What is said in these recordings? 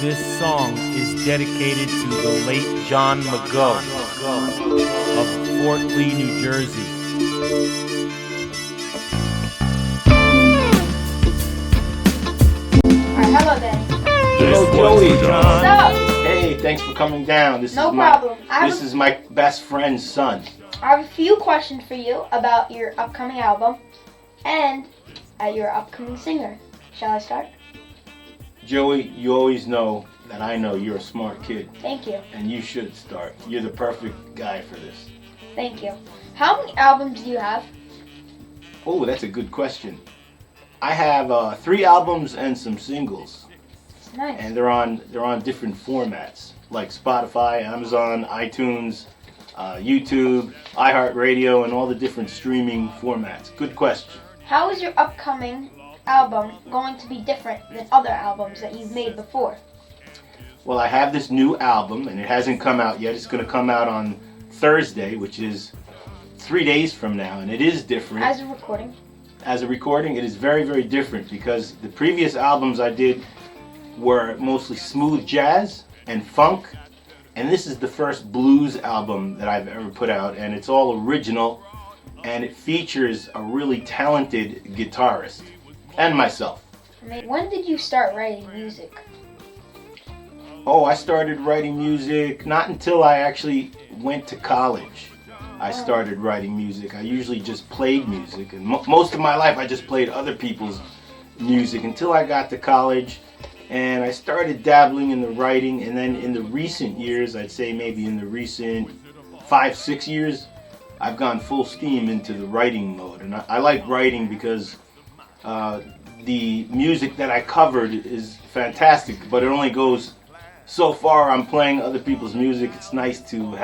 This song is dedicated to the late John McGough of Fort Lee, New Jersey. Alright, hello there. Hello, Joey. What's up? Hey, thanks for coming down. No problem. This is my best friend's son. I have a few questions for you about your upcoming album and your upcoming singer. Shall I start? Joey, you always know that I know you're a smart kid. Thank you. And you should start. You're the perfect guy for this. Thank you. How many albums do you have? Oh, that's a good question. I have 3 albums and some singles. Nice. And they're on different formats, like Spotify, Amazon, iTunes, YouTube, iHeartRadio, and all the different streaming formats. Good question. How is your upcoming album going to be different than other albums that you've made before? Well, I have this new album, and it hasn't come out yet. It's going to come out on Thursday, which is 3 days from now, and it is different. As a recording? As a recording, it is very, very different because the previous albums I did were mostly smooth jazz and funk, and this is the first blues album that I've ever put out, and it's all original, and it features a really talented guitarist and myself. When did you start writing music? Oh, I started writing music not until I actually went to college. I started writing music. I usually just played music, and most of my life I just played other people's music until I got to college, and I started dabbling in the writing, and then in the recent years, I'd say maybe in the recent 5-6 years, I've gone full steam into the writing mode. And I like writing because the music that I covered is fantastic, but it only goes so far. I'm playing other people's music. It's nice to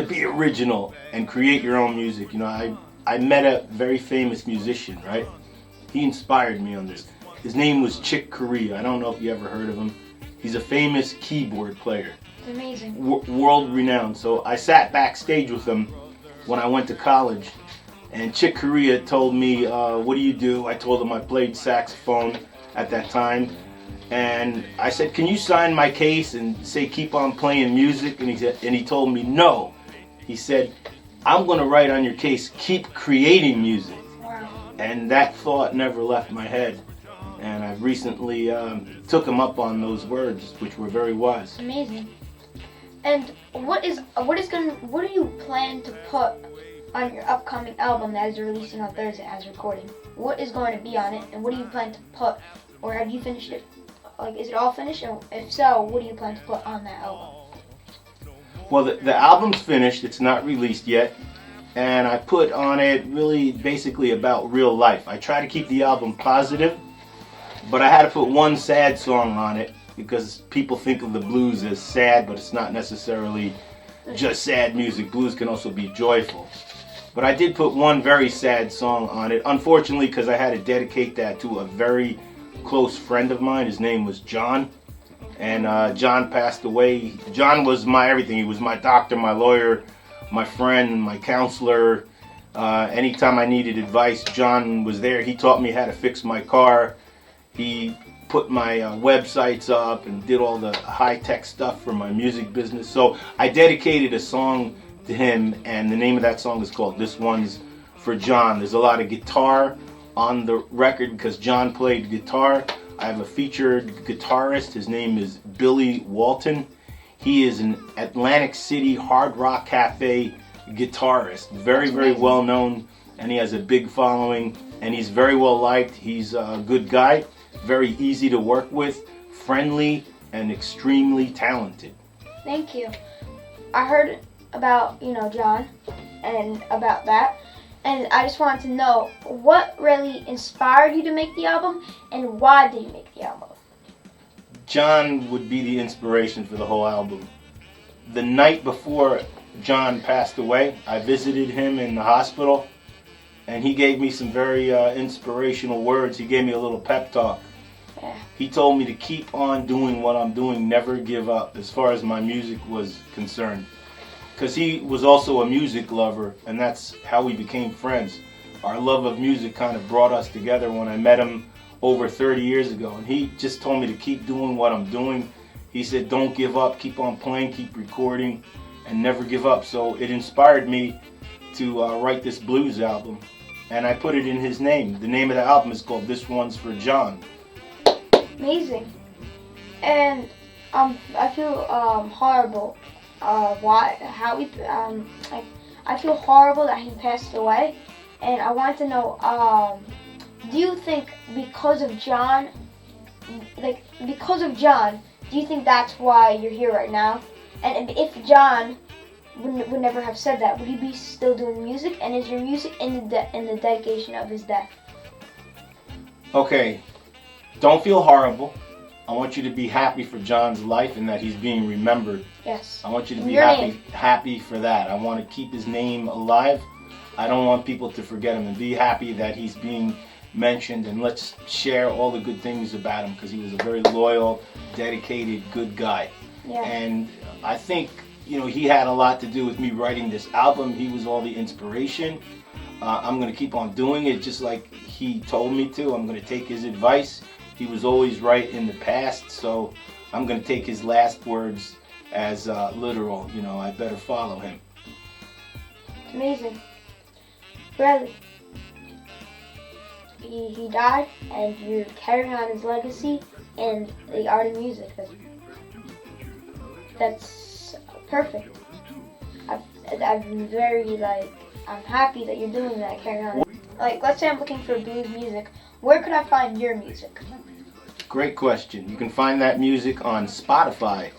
be original and create your own music. You know, I met a very famous musician, right? He inspired me on this. His name was Chick Corea. I don't know if you ever heard of him. He's a famous keyboard player. It's amazing. World renowned. So I sat backstage with him when I went to college, and Chick Corea told me, what do you do? I told him I played saxophone at that time. And I said, can you sign my case and say keep on playing music? And he told me no. He said, I'm going to write on your case, keep creating music. Wow. And that thought never left my head. And I've recently took him up on those words, which were very wise. Amazing. And what do you plan to put on your upcoming album that is releasing on Thursday as recording? What is going to be on it, and what do you plan to put, or have you finished it? Like, is it all finished? And if so, what do you plan to put on that album? Well, the album's finished. It's not released yet. And I put on it really basically about real life. I try to keep the album positive, but I had to put one sad song on it because people think of the blues as sad, but it's not necessarily just sad music. Blues can also be joyful. But I did put one very sad song on it, unfortunately, because I had to dedicate that to a very close friend of mine. His name was John, and John passed away. John was my everything. He was my doctor, my lawyer, my friend, my counselor. Anytime I needed advice, John was there. He taught me how to fix my car. He put my websites up and did all the high-tech stuff for my music business. So I dedicated a song to him, and the name of that song is called This One's for John. There's a lot of guitar on the record because John played guitar. I have a featured guitarist. His name is Billy Walton. He is an Atlantic City Hard Rock Cafe guitarist. Very, very well known, and he has a big following, and he's very well liked. He's a good guy, very easy to work with, friendly, and extremely talented. Thank you. I heard about, John, and about that. And I just wanted to know what really inspired you to make the album, and why did you make the album? John would be the inspiration for the whole album. The night before John passed away, I visited him in the hospital, and he gave me some very inspirational words. He gave me a little pep talk. Yeah. He told me to keep on doing what I'm doing, never give up, as far as my music was concerned. Because he was also a music lover, and that's how we became friends. Our love of music kind of brought us together. When I met him over 30 years ago, and he just told me to keep doing what I'm doing. He said, don't give up, keep on playing, keep recording, and never give up. So it inspired me to write this blues album, and I put it in his name. The name of the album is called This One's for John. Amazing. And I feel horrible. I feel horrible that he passed away, and I want to know, do you think because of John, do you think that's why you're here right now? And if John would never have said that, would he be still doing music? And is your music in the dedication of his death? Okay, don't feel horrible. I want you to be happy for John's life and that he's being remembered. Yes. I want you to be Your name. happy for that. I want to keep his name alive. I don't want people to forget him, and be happy that he's being mentioned, and let's share all the good things about him, because he was a very loyal, dedicated, good guy. Yeah. And I think, he had a lot to do with me writing this album. He was all the inspiration. I'm going to keep on doing it just like he told me to. I'm going to take his advice. He was always right in the past, so I'm going to take his last words as literal. I better follow him. Amazing. Bradley, he died, and you're carrying on his legacy in the art of music. That's perfect. I'm happy that you're doing that, carrying on. Let's say I'm looking for blues music. Where could I find your music? Great question. You can find that music on Spotify,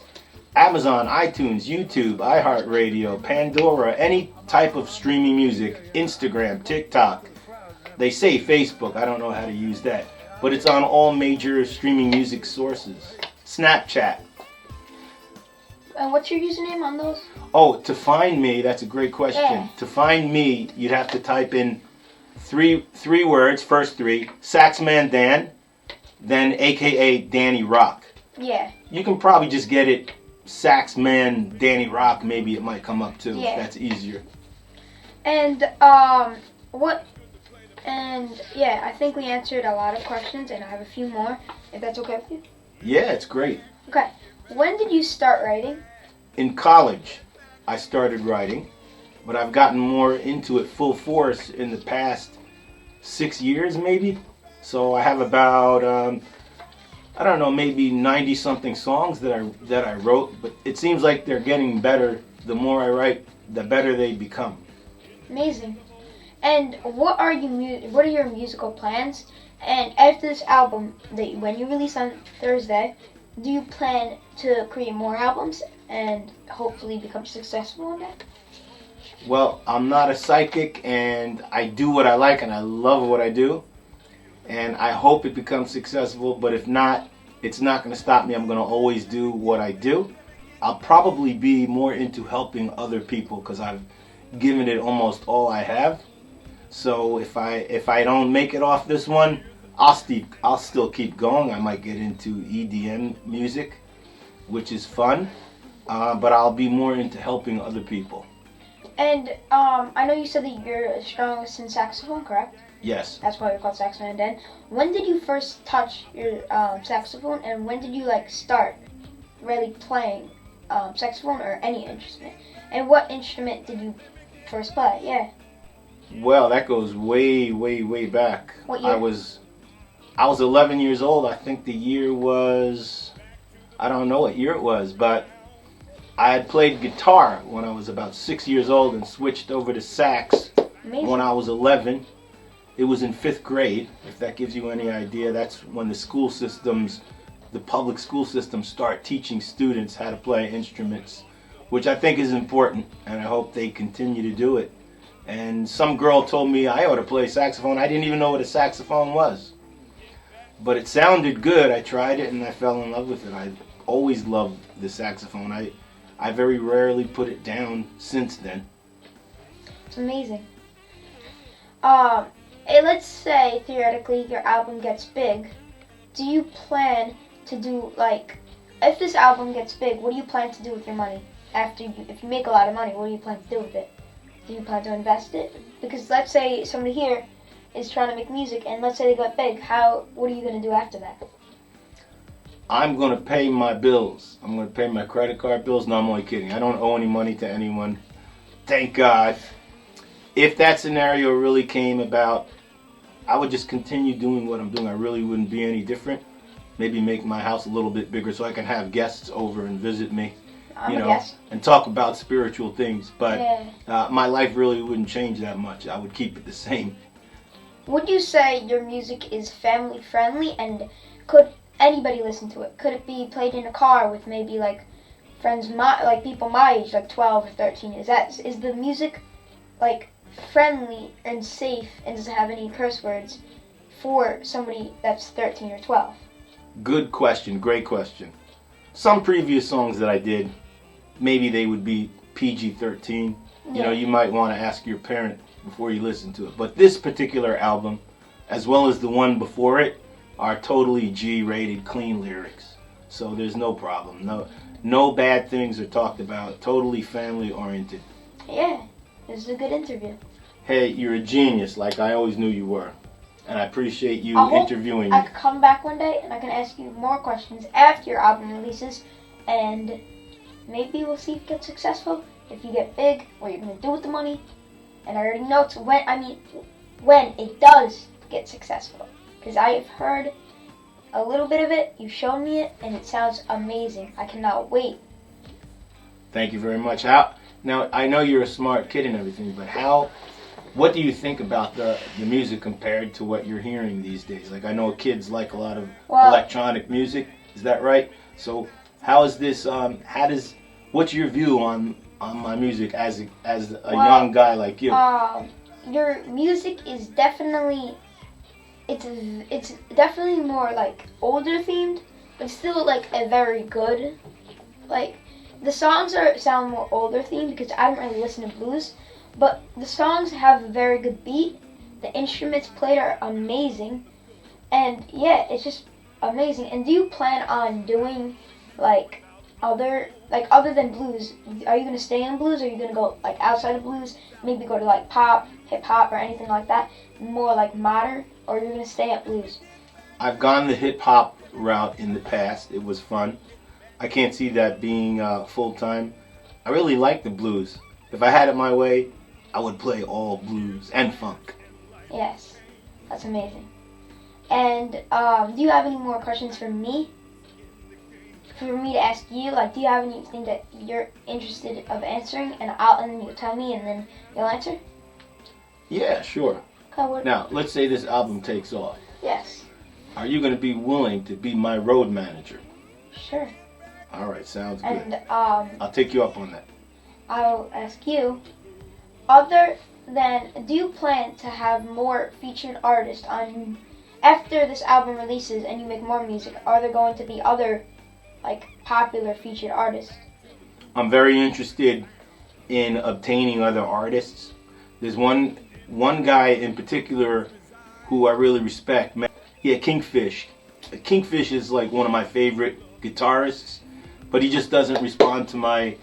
Amazon, iTunes, YouTube, iHeartRadio, Pandora, any type of streaming music, Instagram, TikTok. They say Facebook. I don't know how to use that. But it's on all major streaming music sources. Snapchat. And what's your username on those? Oh, to find me, that's a great question. Yeah. To find me, you'd have to type in three words, first three, Saxman Dan, then AKA Danny Rock. Yeah. You can probably just get it, Saxman Danny Rock, maybe it might come up too. Yeah. That's easier. And I think we answered a lot of questions, and I have a few more, if that's okay with you. Yeah, it's great. Okay. When did you start writing? In college, I started writing, but I've gotten more into it full force in the past 6 years maybe. So I have about, maybe 90-something songs that I wrote, but it seems like they're getting better. The more I write, the better they become. Amazing. And what are your musical plans? And after this album, when you release on Thursday, do you plan to create more albums and hopefully become successful in that? Well, I'm not a psychic, and I do what I like, and I love what I do. And I hope it becomes successful, but if not, it's not going to stop me. I'm going to always do what I do. I'll probably be more into helping other people because I've given it almost all I have. So if I don't make it off this one, I'll still keep going. I might get into EDM music, which is fun, but I'll be more into helping other people. And I know you said that you're strongest in saxophone, correct? Yes. That's why you're called Saxophone Dan. When did you first touch your saxophone, and when did you start really playing saxophone or any instrument? And what instrument did you first play? Yeah. Well, that goes way, way, way back. What year? I was 11 years old. I think the year was, I don't know what year it was, but I had played guitar when I was about 6 years old and switched over to sax. Amazing. When I was 11. It was in 5th grade, if that gives you any idea. That's when the public school systems start teaching students how to play instruments, which I think is important, and I hope they continue to do it. And some girl told me I ought to play saxophone. I didn't even know what a saxophone was. But it sounded good. I tried it and I fell in love with it. I always loved the saxophone. I very rarely put it down since then. It's amazing. Let's say theoretically your album gets big. Do you plan to do if this album gets big, what do you plan to do with your money if you make a lot of money? What do you plan to do with it? Do you plan to invest it? Because let's say somebody here is trying to make music, and let's say they got big, what are you going to do after that? I'm going to pay my bills. I'm going to pay my credit card bills. No, I'm only kidding. I don't owe any money to anyone. Thank God. If that scenario really came about, I would just continue doing what I'm doing. I really wouldn't be any different. Maybe make my house a little bit bigger so I can have guests over and visit me, I'm a guest. and talk about spiritual things. But Yeah. my life really wouldn't change that much. I would keep it the same. Would you say your music is family friendly, and could anybody listen to it? Could it be played in a car with maybe like friends, like people my age, like 12 or 13? Is the music like friendly and safe, and does it have any curse words for somebody that's 13 or 12? Good question. Great question. Some previous songs that I did, maybe they would be PG-13. Yeah. You might want to ask your parent before you listen to it. But this particular album, as well as the one before it, are totally G-rated, clean lyrics. So there's no problem. No bad things are talked about. Totally family-oriented. Yeah, this is a good interview. Hey, you're a genius, like I always knew you were. And I appreciate you I hope interviewing I me. could come back one day and I can ask you more questions after your album releases, and maybe we'll see if it gets successful, if you get big, what you're going to do with the money. And I already know it's when it does get successful. Because I have heard a little bit of it, you've shown me it, and it sounds amazing. I cannot wait. Thank you very much. Now, I know you're a smart kid and everything, but what do you think about the music compared to what you're hearing these days? Like, I know kids like a lot of electronic music. Is that right? So how is this, what's your view on my music as a young guy like you? Your music is definitely, it's definitely more like older themed, but still like a very good, like the songs sound more older themed because I don't really listen to blues, but the songs have a very good beat. The instruments played are amazing, and yeah, it's just amazing. And do you plan on doing other than blues? Are you gonna stay in blues, or are you gonna go like outside of blues? Maybe go to like pop, hip hop, or anything like that, more like modern, or are you gonna stay at blues? I've gone the hip hop route in the past. It was fun. I can't see that being full time. I really like the blues. If I had it my way, I would play all blues and funk. Yes, that's amazing. And do you have any more questions for me? For me to ask you, do you have anything that you're interested of answering, and then you tell me, and then you'll answer? Yeah, sure. Okay, Now, let's say this album takes off. Yes. Are you going to be willing to be my road manager? Sure. All right, sounds good. And I'll take you up on that. I'll ask you, do you plan to have more featured artists on after this album releases and you make more music? Are there going to be other popular featured artists? I'm very interested in obtaining other artists. There's one guy in particular who I really respect. Yeah, Kingfish. Kingfish is like one of my favorite guitarists, but he just doesn't respond to my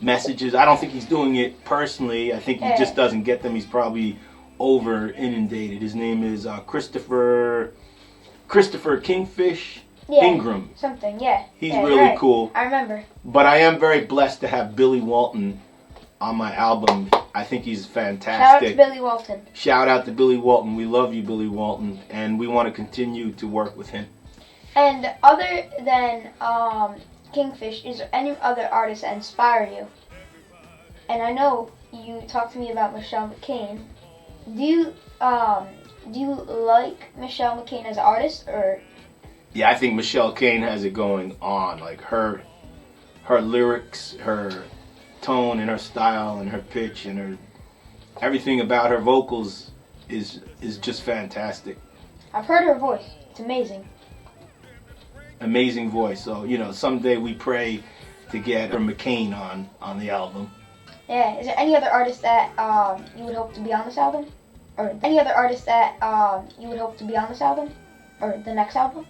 messages. I don't think he's doing it personally. I think he just doesn't get them. He's probably over inundated. His name is Christopher Kingfish Ingram. Something, yeah. He's really cool. I remember. But I am very blessed to have Billy Walton on my album. I think he's fantastic. Shout out to Billy Walton. Shout out to Billy Walton. We love you, Billy Walton, and we want to continue to work with him. And other than Kingfish, is there any other artists that inspire you? And I know you talked to me about Michelle McCain. Do you like Michelle McCain as an artist, or? Yeah, I think Michelle McCain has it going on. Like her lyrics, her tone, and her style, and her pitch, and her everything about her vocals is just fantastic. I've heard her voice. It's amazing. Amazing voice. So someday we pray to get her McCain on the album. Yeah. Is there any other artist that you would hope to be on this album, or any other artist that you would hope to be on this album, or the next album?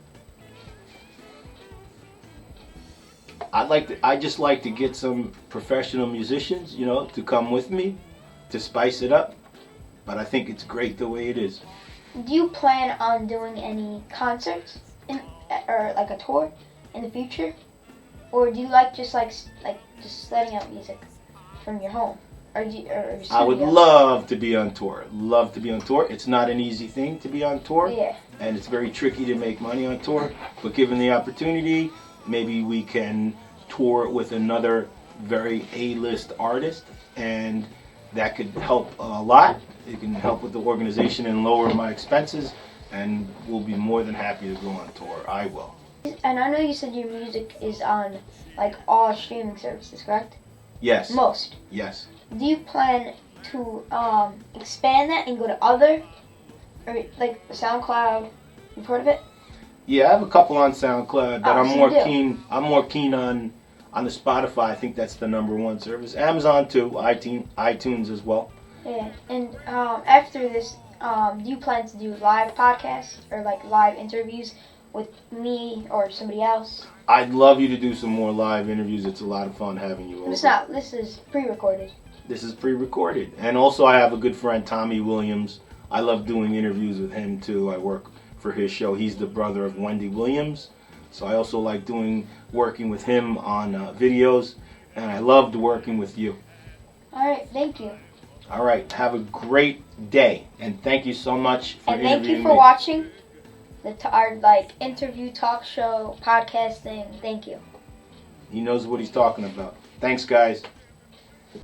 I just like to get some professional musicians, to come with me, to spice it up. But I think it's great the way it is. Do you plan on doing any concerts or like a tour in the future, or do you like just letting out music from your home or your studio? I would love to be on tour. Love to be on tour. It's not an easy thing to be on tour. Yeah. And it's very tricky to make money on tour. But given the opportunity, maybe we can tour with another very A-list artist, and that could help a lot. It can help with the organization and lower my expenses, and we'll be more than happy to go on tour. I will. And I know you said your music is on like all streaming services, correct? Yes. Most. Yes. Do you plan to expand that and go to other, or like SoundCloud? You've heard of it? Yeah, I have a couple on SoundCloud, but Oh, I'm so more you do. keen. I'm more keen on the Spotify. I think that's the #1 service. Amazon too. iTunes as well. Yeah. And after this, do you plan to do live podcasts or like live interviews with me or somebody else? I'd love you to do some more live interviews. It's a lot of fun having you over. It's not. This is pre-recorded. This is pre-recorded. And also I have a good friend, Tommy Williams. I love doing interviews with him too. I work for his show. He's the brother of Wendy Williams. So I also like working with him on videos. And I loved working with you. All right. Thank you. All right. Have a great day. And thank you so much for And thank you interviewing for me. watching our interview talk show podcast thing. Thank you. He knows what he's talking about. Thanks, guys.